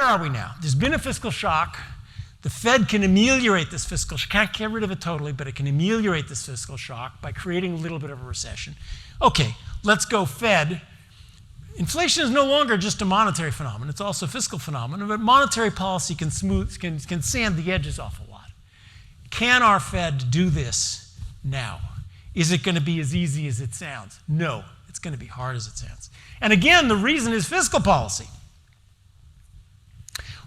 are we now? There's been a fiscal shock. The Fed can ameliorate this fiscal shock. Can't get rid of it totally, but it can ameliorate this fiscal shock by creating a little bit of a recession. Okay, let's go Fed. Inflation is no longer just a monetary phenomenon. It's also a fiscal phenomenon, but monetary policy can sand the edges off a lot. Can our Fed do this now? Is it going to be as easy as it sounds? No, it's going to be hard as it sounds. And again, the reason is fiscal policy.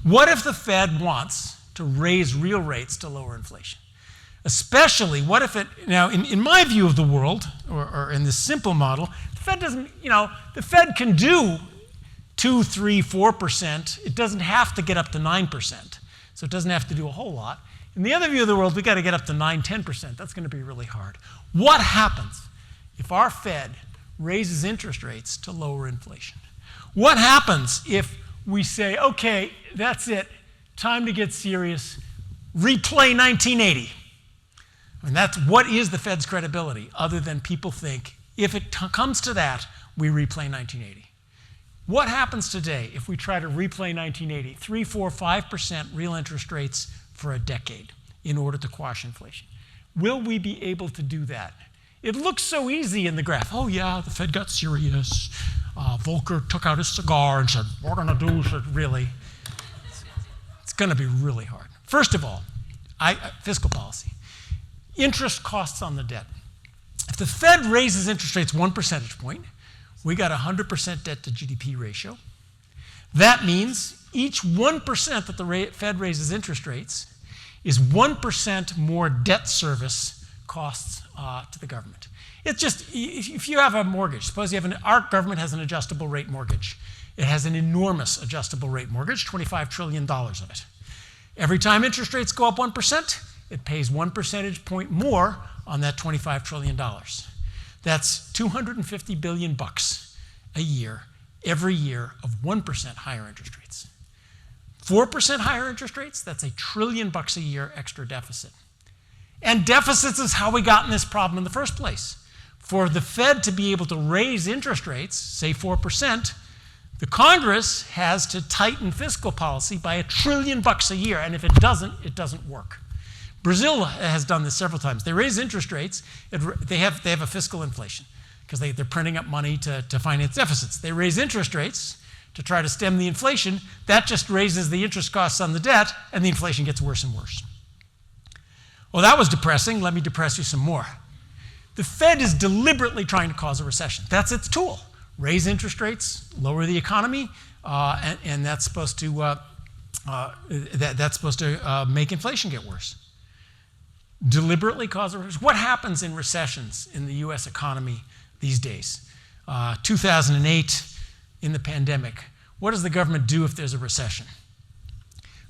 What if the Fed wants to raise real rates to lower inflation? Especially, what if it, now in my view of the world, or in this simple model, the Fed doesn't, the Fed can do 2, 3, 4%. It doesn't have to get up to 9%. So it doesn't have to do a whole lot. In the other view of the world, we've got to get up to 9, 10%. That's going to be really hard. What happens if our Fed raises interest rates to lower inflation? What happens if we say, okay, that's it, time to get serious, replay 1980? And that's what is the Fed's credibility, other than people think, if it comes to that, we replay 1980. What happens today if we try to replay 1980, 3, 4, 5% real interest rates for a decade in order to quash inflation? Will we be able to do that? It looks so easy in the graph. Oh yeah, the Fed got serious. Volcker took out his cigar and said, we're going to do it really. It's going to be really hard. First of all, fiscal policy. Interest costs on the debt. If the Fed raises interest rates 1 percentage point, we got a 100% debt to GDP ratio. That means each 1% that the Fed raises interest rates is 1% more debt service costs to the government. It's just, if you have a mortgage, suppose you have our government has an adjustable rate mortgage. It has an enormous adjustable rate mortgage, $25 trillion of it. Every time interest rates go up 1%, it pays 1 percentage point more on that $25 trillion. That's $250 billion a year, every year of 1% higher interest rates. 4% higher interest rates, that's $1 trillion a year extra deficit. And deficits is how we got in this problem in the first place. For the Fed to be able to raise interest rates, say 4%, the Congress has to tighten fiscal policy by $1 trillion a year, and if it doesn't work. Brazil has done this several times. They raise interest rates. They have a fiscal inflation because they're printing up money to finance deficits. They raise interest rates to try to stem the inflation. That just raises the interest costs on the debt, and the inflation gets worse and worse. Well, that was depressing. Let me depress you some more. The Fed is deliberately trying to cause a recession. That's its tool. Raise interest rates, lower the economy, and that's supposed to make inflation get worse. Deliberately cause a recession. What happens in recessions in the U.S. economy these days? 2008, in the pandemic, what does the government do if there's a recession?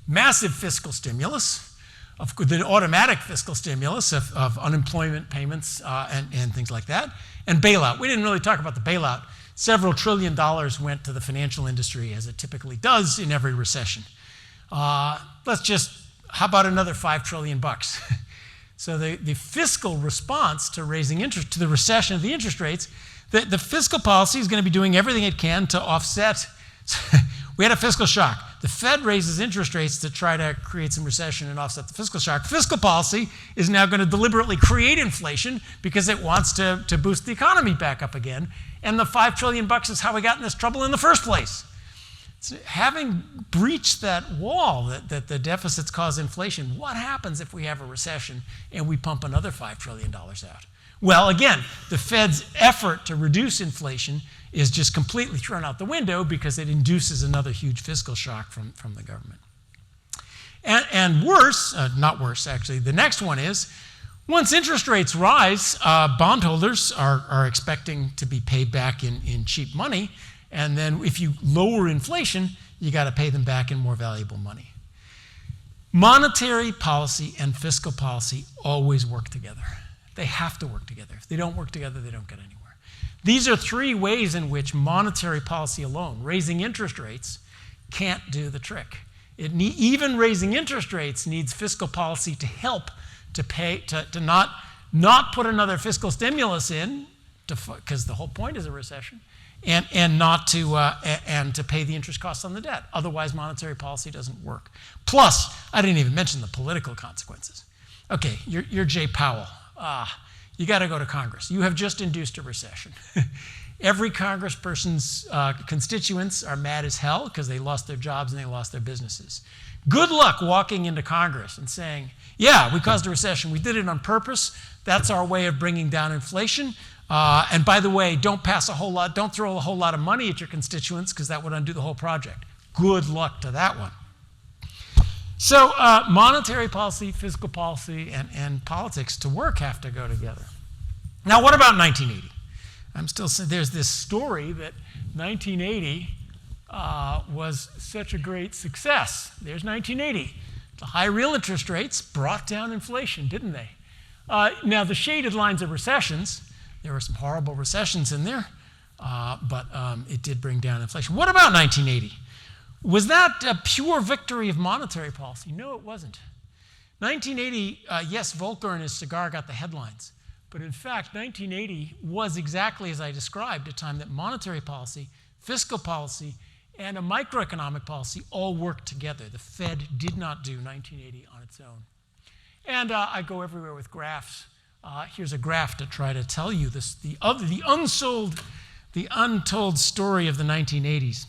Massive fiscal stimulus, the automatic fiscal stimulus of unemployment payments and things like that, and bailout. We didn't really talk about the bailout. Several $1 trillion went to the financial industry, as it typically does in every recession. How about another $5 trillion? So the fiscal response to raising interest, to the recession of the interest rates, the fiscal policy is going to be doing everything it can to offset. We had a fiscal shock. The Fed raises interest rates to try to create some recession and offset the fiscal shock. Fiscal policy is now going to deliberately create inflation because it wants to boost the economy back up again. And the $5 trillion is how we got in this trouble in the first place. So having breached that wall that the deficits cause inflation, what happens if we have a recession and we pump another $5 trillion out? Well, again, the Fed's effort to reduce inflation is just completely thrown out the window because it induces another huge fiscal shock from the government. And worse, not worse actually, the next one is, once interest rates rise, bondholders are expecting to be paid back in cheap money. And then if you lower inflation, you got to pay them back in more valuable money. Monetary policy and fiscal policy always work together. They have to work together. If they don't work together, they don't get anywhere. These are three ways in which monetary policy alone, raising interest rates, can't do the trick. Even raising interest rates needs fiscal policy to help to not put another fiscal stimulus in, because the whole point is a recession, and not to and to pay the interest costs on the debt. Otherwise, monetary policy doesn't work. Plus, I didn't even mention the political consequences. Okay, you're Jay Powell. You got to go to Congress. You have just induced a recession. Every congressperson's constituents are mad as hell because they lost their jobs and they lost their businesses. Good luck walking into Congress and saying, yeah, we caused a recession. We did it on purpose. That's our way of bringing down inflation. And by the way, don't throw a whole lot of money at your constituents because that would undo the whole project. Good luck to that one. So monetary policy, fiscal policy, and politics to work have to go together. Now, what about 1980? I'm still saying there's this story that 1980 was such a great success. There's 1980. The high real interest rates brought down inflation, didn't they? Now, the shaded lines are recessions. There were some horrible recessions in there, but it did bring down inflation. What about 1980? Was that a pure victory of monetary policy? No, it wasn't. 1980, yes, Volcker and his cigar got the headlines. But in fact, 1980 was exactly as I described, a time that monetary policy, fiscal policy, and a microeconomic policy all worked together. The Fed did not do 1980 on its own. And I go everywhere with graphs. Here's a graph to try to tell you this, the untold story of the 1980s.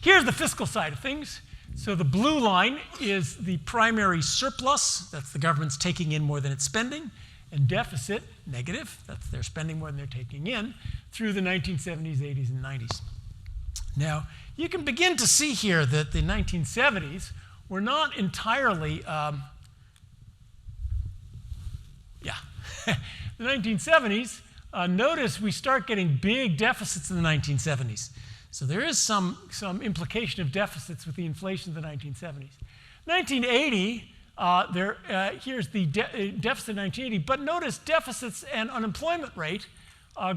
Here's the fiscal side of things. So the blue line is the primary surplus. That's the government's taking in more than it's spending. And deficit, negative. That's they're spending more than they're taking in through the 1970s, 80s, and 90s. Now, you can begin to see here that the 1970s were not entirely, the 1970s, notice we start getting big deficits in the 1970s. So there is some implication of deficits with the inflation of the 1970s. 1980, here's the deficit in 1980, but notice deficits and unemployment rate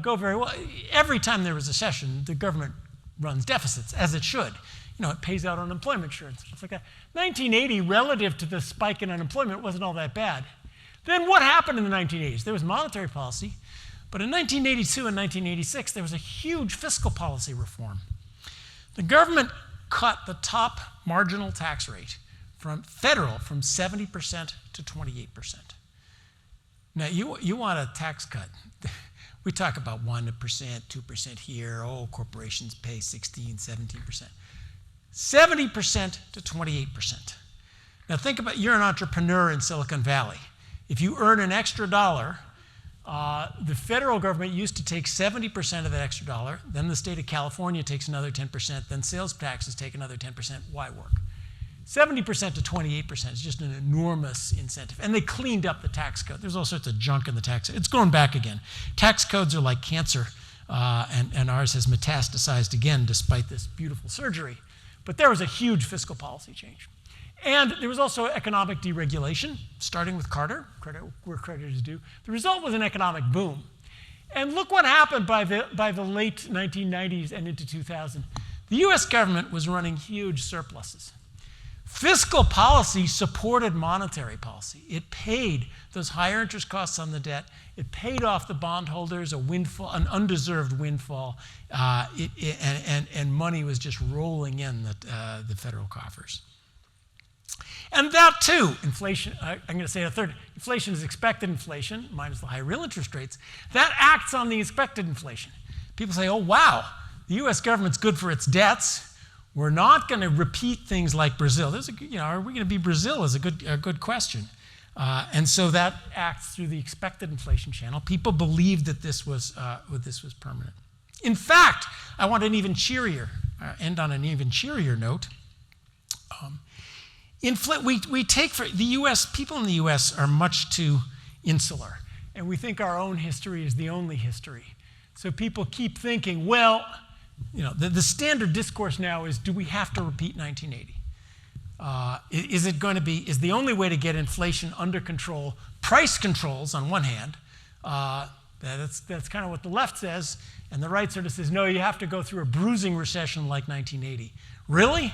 go very well. Every time there is a recession, the government runs deficits, as it should. You know, it pays out unemployment insurance, stuff like that. 1980, relative to the spike in unemployment, wasn't all that bad. Then what happened in the 1980s? There was monetary policy, but in 1982 and 1986, there was a huge fiscal policy reform. The government cut the top marginal tax rate from 70% to 28%. Now, you want a tax cut. We talk about 1%, 2% here. Oh, corporations pay 16, 17%. 70% to 28%. Now, think about, you're an entrepreneur in Silicon Valley. If you earn an extra dollar, the federal government used to take 70% of that extra dollar, then the state of California takes another 10%, then sales taxes take another 10%. Why work? 70% to 28% is just an enormous incentive. And they cleaned up the tax code. There's all sorts of junk in the tax code. It's going back again. Tax codes are like cancer, and ours has metastasized again despite this beautiful surgery. But there was a huge fiscal policy change. And there was also economic deregulation, starting with Carter, credit where credit is due. The result was an economic boom. And look what happened by the late 1990s and into 2000. The US government was running huge surpluses. Fiscal policy supported monetary policy. It paid those higher interest costs on the debt. It paid off the bondholders a windfall, an undeserved windfall, and money was just rolling in the federal coffers. And that too, inflation, I'm going to say a third, inflation is expected inflation, minus the high real interest rates. That acts on the expected inflation. People say, oh, wow, the US government's good for its debts. We're not going to repeat things like Brazil. Are we going to be Brazil is a good question. And so that acts through the expected inflation channel. People believed that this was permanent. In fact, I want an even cheerier, end on an even cheerier note. We take for the U.S., people in the U.S. are much too insular, and we think our own history is the only history. So people keep thinking, well, the standard discourse now is, do we have to repeat 1980? Is the only way to get inflation under control, price controls on one hand, that's kind of what the left says, and the right sort of says, no, you have to go through a bruising recession like 1980. Really?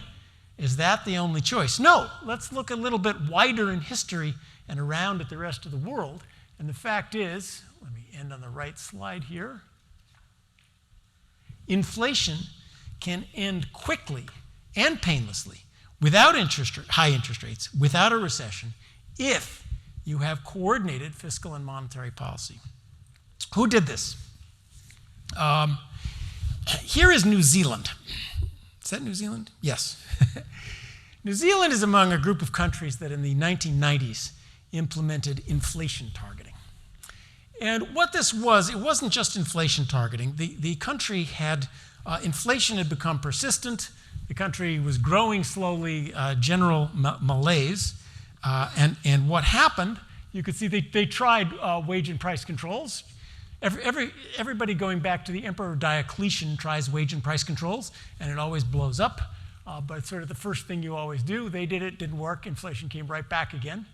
Is that the only choice? No, let's look a little bit wider in history and around at the rest of the world. And the fact is, let me end on the right slide here. inflation can end quickly and painlessly without high interest rates, without a recession, if you have coordinated fiscal and monetary policy. Who did this? Here is New Zealand. Is that New Zealand? Yes. New Zealand is among a group of countries that in the 1990s implemented inflation targeting. And what this was, it wasn't just inflation targeting. The country had, inflation had become persistent. The country was growing slowly, general malaise. And what happened, you could see they tried wage and price controls. Everybody going back to the Emperor Diocletian tries wage and price controls, and it always blows up. But it's sort of the first thing you always do. They did it, didn't work. Inflation came right back again.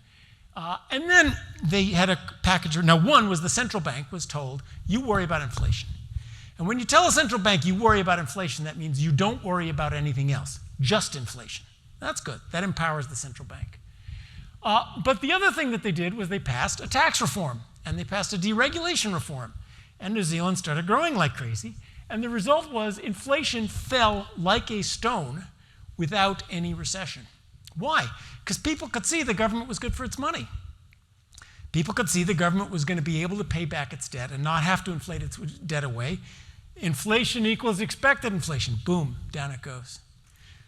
And then they had a package. Now, one was the central bank was told, you worry about inflation. And when you tell a central bank you worry about inflation, that means you don't worry about anything else, just inflation. That's good. That empowers the central bank. But the other thing that they did was they passed a tax reform, and they passed a deregulation reform. And New Zealand started growing like crazy. And the result was inflation fell like a stone without any recession. Why? Because people could see the government was good for its money. People could see the government was going to be able to pay back its debt and not have to inflate its debt away. Inflation equals expected inflation. Boom, down it goes.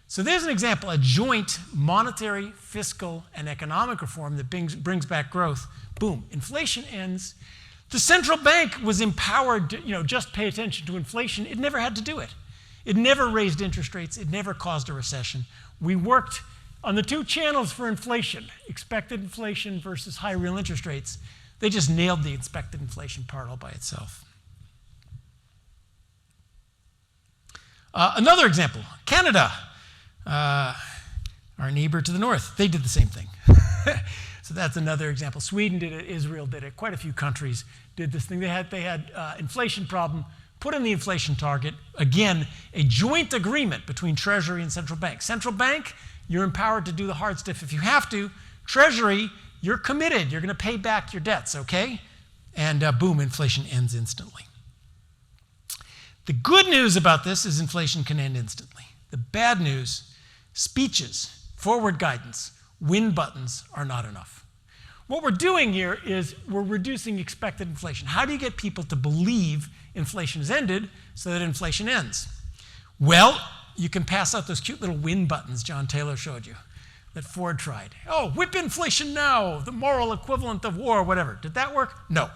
So there's an example, a joint monetary, fiscal, and economic reform that brings back growth. Boom, inflation ends. The central bank was empowered to, just pay attention to inflation. It never had to do it. It never raised interest rates. It never caused a recession. We worked on the two channels for inflation, expected inflation versus high real interest rates. They just nailed the expected inflation part all by itself. Another example, Canada, our neighbor to the north. They did the same thing. So that's another example. Sweden did it, Israel did it, quite a few countries did this thing. They had inflation problem, put in the inflation target. Again, a joint agreement between Treasury and central bank. Central bank, you're empowered to do the hard stuff if you have to. Treasury, you're committed. You're going to pay back your debts, okay? And boom, inflation ends instantly. The good news about this is inflation can end instantly. The bad news, speeches, forward guidance, win buttons are not enough. What we're doing here is we're reducing expected inflation. How do you get people to believe inflation has ended so that inflation ends? Well, you can pass out those cute little win buttons John Taylor showed you that Ford tried. Oh, whip inflation now, the moral equivalent of war, whatever. Did that work? No.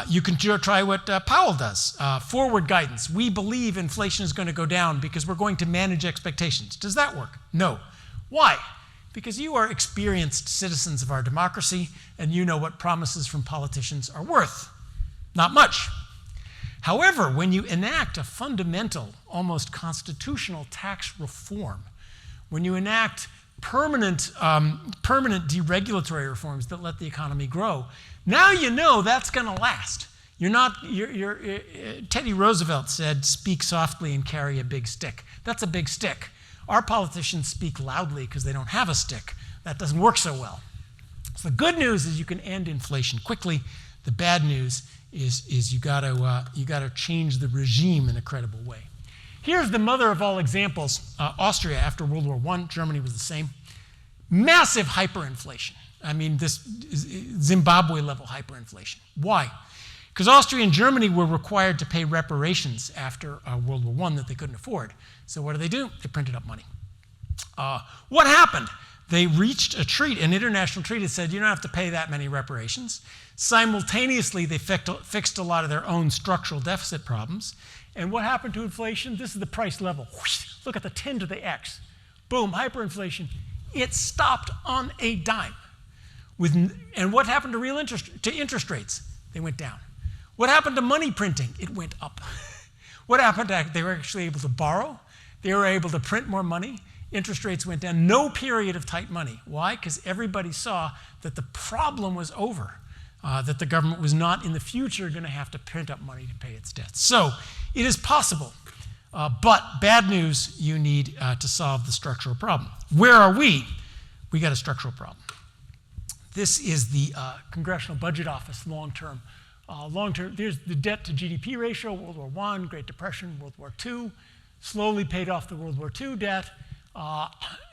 You can try what Powell does, forward guidance. We believe inflation is going to go down because we're going to manage expectations. Does that work? No. Why? Because you are experienced citizens of our democracy and you know what promises from politicians are worth. Not much. However, when you enact a fundamental, almost constitutional tax reform, when you enact permanent deregulatory reforms that let the economy grow, now you know that's going to last. Teddy Roosevelt said, speak softly and carry a big stick. That's a big stick. Our politicians speak loudly because they don't have a stick. That doesn't work so well. So the good news is you can end inflation quickly. The bad news is you got to change the regime in a credible way. Here's the mother of all examples. Austria after World War I, Germany was the same. Massive hyperinflation. I mean, this Zimbabwe-level hyperinflation. Why? Because Austria and Germany were required to pay reparations after World War I that they couldn't afford. So what do? They printed up money. What happened? They reached an international treaty that said you don't have to pay that many reparations. Simultaneously, they fixed a lot of their own structural deficit problems. And what happened to inflation? This is the price level. Whoosh, look at the 10 to the X. Boom, hyperinflation. It stopped on a dime. And what happened to interest rates? They went down. What happened to money printing? It went up. What happened to, they were actually able to borrow. They were able to print more money. Interest rates went down. No period of tight money. Why? Because everybody saw that the problem was over, that the government was not in the future going to have to print up money to pay its debts. So it is possible. But bad news, you need to solve the structural problem. Where are we? We got a structural problem. This is the Congressional Budget Office long-term Long-term, there's the debt to GDP ratio, World War I, Great Depression, World War II, slowly paid off the World War II debt,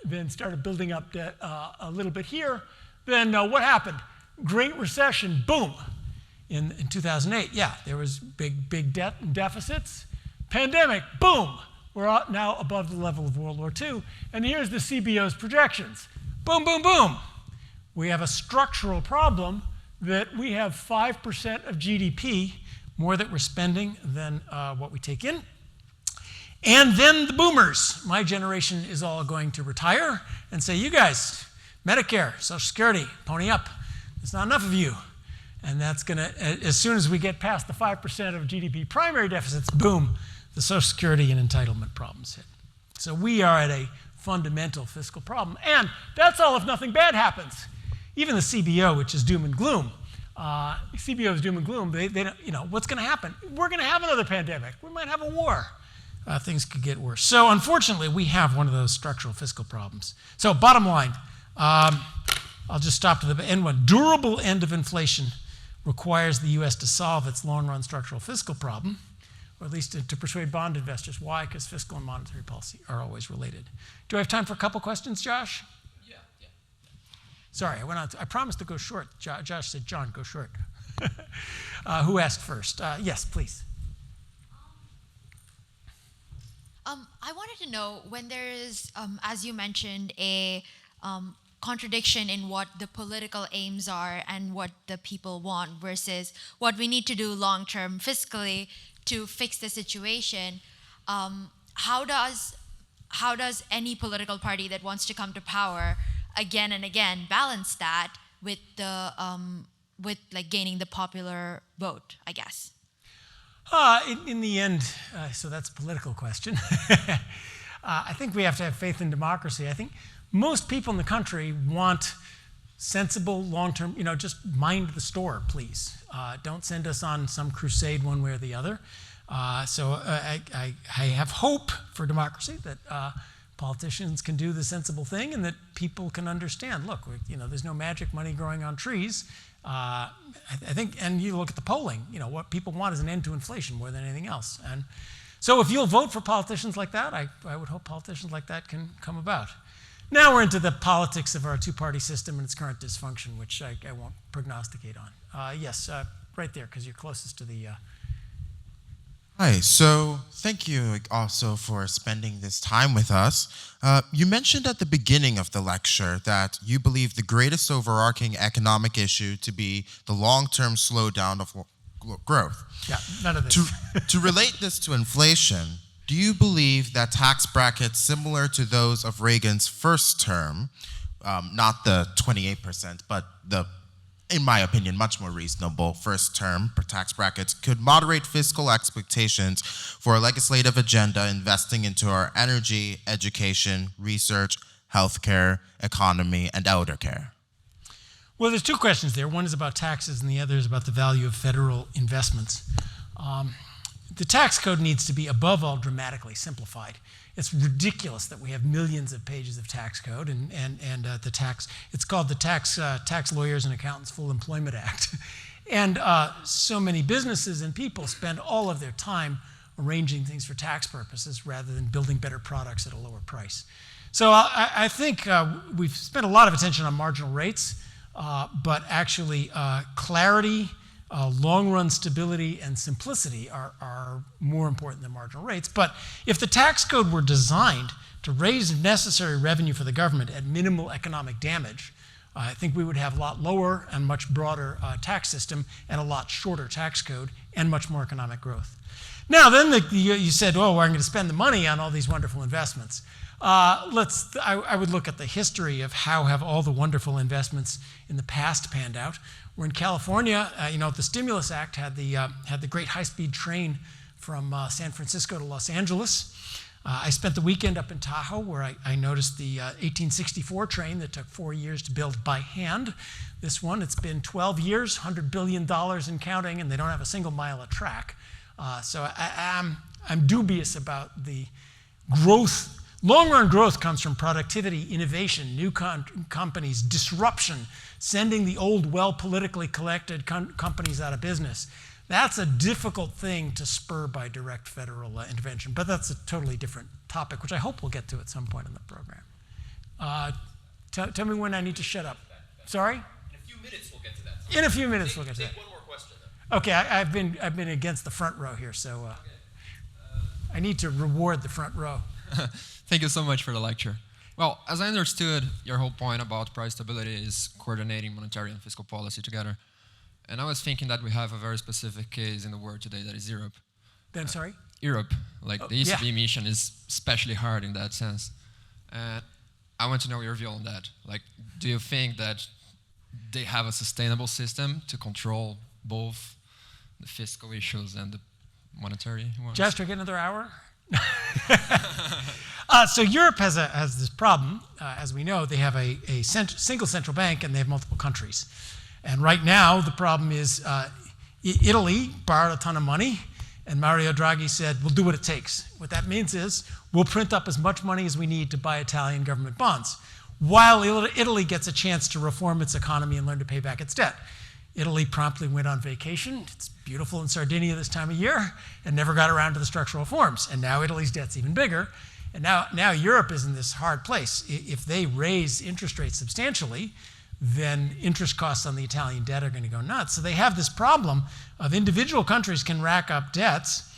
then started building up debt a little bit here. Then what happened? Great Recession, boom, in 2008. Yeah, there was big debt and deficits. Pandemic, boom, we're now above the level of World War II. And here's the CBO's projections. Boom, boom, boom. We have a structural problem that we have 5% of GDP more that we're spending than what we take in. And then the boomers, my generation, is all going to retire and say, you guys, Medicare, Social Security, pony up. There's not enough of you. And that's going to, as soon as we get past the 5% of GDP primary deficits, boom, the Social Security and entitlement problems hit. So we are at a fundamental fiscal problem. And that's all if nothing bad happens. Even the CBO, which is doom and gloom, CBO is doom and gloom. They don't, what's going to happen? We're going to have another pandemic. We might have a war. Things could get worse. So unfortunately, we have one of those structural fiscal problems. So bottom line, I'll just stop to the end one. Durable end of inflation requires the U.S. to solve its long-run structural fiscal problem, or at least to persuade bond investors. Why? Because fiscal and monetary policy are always related. Do I have time for a couple questions, Josh? Yeah. Sorry, I went on. I promised to go short. Josh said, John, go short. Who asked first? Yes, please. I wanted to know when there is, as you mentioned, a contradiction in what the political aims are and what the people want versus what we need to do long-term fiscally to fix the situation. How does any political party that wants to come to power again and again balance that with the with like gaining the popular vote, I guess? In the end, so that's a political question. I think we have to have faith in democracy. I think most people in the country want sensible, long-term, just mind the store, please. Don't send us on some crusade one way or the other. So I have hope for democracy that politicians can do the sensible thing and that people can understand, look, there's no magic money growing on trees. I think, and you look at the polling, what people want is an end to inflation more than anything else. And so if you'll vote for politicians like that, I would hope politicians like that can come about. Now we're into the politics of our two-party system and its current dysfunction, which I won't prognosticate on. Yes, right there, because you're closest to the... Hi, so thank you also for spending this time with us. You mentioned at the beginning of the lecture that you believe the greatest overarching economic issue to be the long-term slowdown of growth. Yeah, none of this. To relate this to inflation, do you believe that tax brackets similar to those of Reagan's first term, not the 28%, but the, in my opinion, much more reasonable first term for tax brackets, could moderate fiscal expectations for a legislative agenda investing into our energy, education, research, healthcare, economy, and elder care? Well, there's two questions there. One is about taxes and the other is about the value of federal investments. The tax code needs to be, above all, dramatically simplified. It's ridiculous that we have millions of pages of tax code and the tax, it's called the Tax Lawyers and Accountants Full Employment Act. And so many businesses and people spend all of their time arranging things for tax purposes rather than building better products at a lower price. So I think we've spent a lot of attention on marginal rates, but actually clarity, long-run stability and simplicity are more important than marginal rates. But if the tax code were designed to raise necessary revenue for the government at minimal economic damage, I think we would have a lot lower and much broader tax system and a lot shorter tax code and much more economic growth. Now, then you said, oh, well, I'm going to spend the money on all these wonderful investments. I would look at the history of how have all the wonderful investments in the past panned out. We're in California, the Stimulus Act had the great high-speed train from San Francisco to Los Angeles. I spent the weekend up in Tahoe where I noticed the 1864 train that took 4 years to build by hand. This one, it's been 12 years, $100 billion and counting, and they don't have a single mile of track. So I'm dubious about the growth, Long-run growth comes from productivity, innovation, new companies, disruption, sending the old, well-politically collected companies out of business. That's a difficult thing to spur by direct federal intervention, but that's a totally different topic, which I hope we'll get to at some point in the program. Tell me when I need to shut up. Sorry? In a few minutes we'll get to that. In a few minutes we'll get to that. Take one more question then. Okay, I've been against the front row here, so I need to reward the front row. Thank you so much for the lecture. Well, as I understood, your whole point about price stability is coordinating monetary and fiscal policy together. And I was thinking that we have a very specific case in the world today, that is Europe. I'm sorry? Europe, like the ECB yeah. mission is especially hard in that sense. And I want to know your view on that. Like, do you think that they have a sustainable system to control both the fiscal issues and the monetary ones? Jester, get another hour? So Europe has this problem. As we know, they have a single central bank and they have multiple countries. And right now, the problem is Italy borrowed a ton of money, and Mario Draghi said, we'll do what it takes. What that means is we'll print up as much money as we need to buy Italian government bonds, while Italy gets a chance to reform its economy and learn to pay back its debt. Italy promptly went on vacation. It's beautiful in Sardinia this time of year, and never got around to the structural reforms. And now Italy's debt's even bigger. And now Europe is in this hard place. If they raise interest rates substantially, then interest costs on the Italian debt are going to go nuts. So they have this problem of individual countries can rack up debts,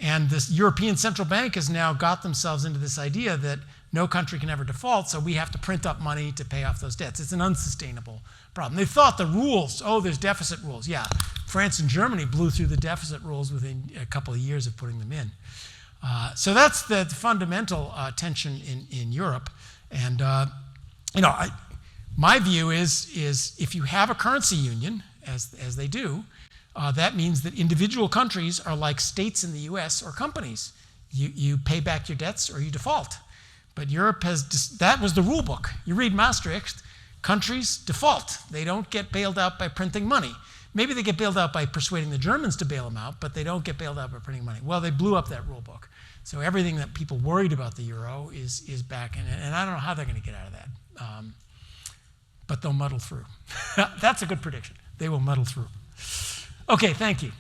and this European Central Bank has now got themselves into this idea that no country can ever default, so we have to print up money to pay off those debts. It's an unsustainable problem. They thought the rules, there's deficit rules. Yeah, France and Germany blew through the deficit rules within a couple of years of putting them in. So that's the fundamental tension in Europe. And my view is if you have a currency union, as they do, that means that individual countries are like states in the US or companies. You pay back your debts or you default. But Europe that was the rule book. You read Maastricht, countries default. They don't get bailed out by printing money. Maybe they get bailed out by persuading the Germans to bail them out, but they don't get bailed out by printing money. Well, they blew up that rule book. So everything that people worried about the euro is back in it. And I don't know how they're going to get out of that. But they'll muddle through. That's a good prediction. They will muddle through. Okay, thank you.